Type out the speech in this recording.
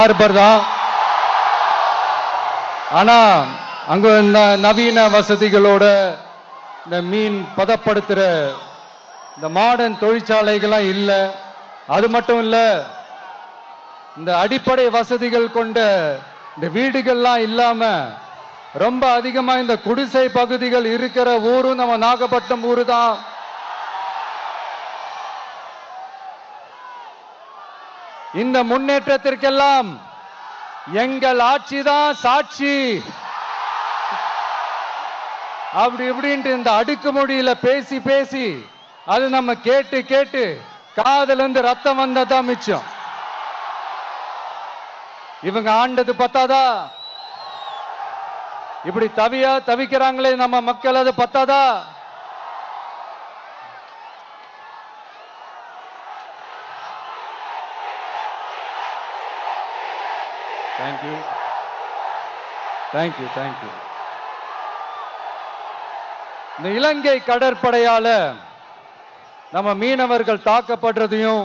Harbour தான். ஆனா அங்க நவீன வசதிகளோட இந்த மீன் பதப்படுத்துற இந்த மாடர்ன் தொழிற்சாலைகள்லாம் இல்ல. அது மட்டும் இல்ல, இந்த அடிப்படை வசதிகள் கொண்ட இந்த வீடுகள்லாம் இல்லாம ரொம்ப அதிகமா இந்த குடிசை பகுதிகள் இருக்கிற ஊரும் நம்ம நாகப்பட்டினம் ஊரு தான். இந்த முன்னேற்றத்திற்கெல்லாம் எங்கள் ஆட்சி தான் சாட்சி. அப்படி இப்படின்ட்டு இந்த அடுக்குமொழியில பேசி பேசி அது நம்ம கேட்டு கேட்டு காதுல இருந்து ரத்தம் வந்ததான் மிச்சம். இவங்க ஆண்டது பத்தாதா? இப்படி தவிக்கிறாங்களே நம்ம மக்கள், அது பத்தாதா? Thank you thank you thank you. இந்த இலங்கை கடற்படையால நம்ம மீனவர்கள் தாக்கப்படுறதையும்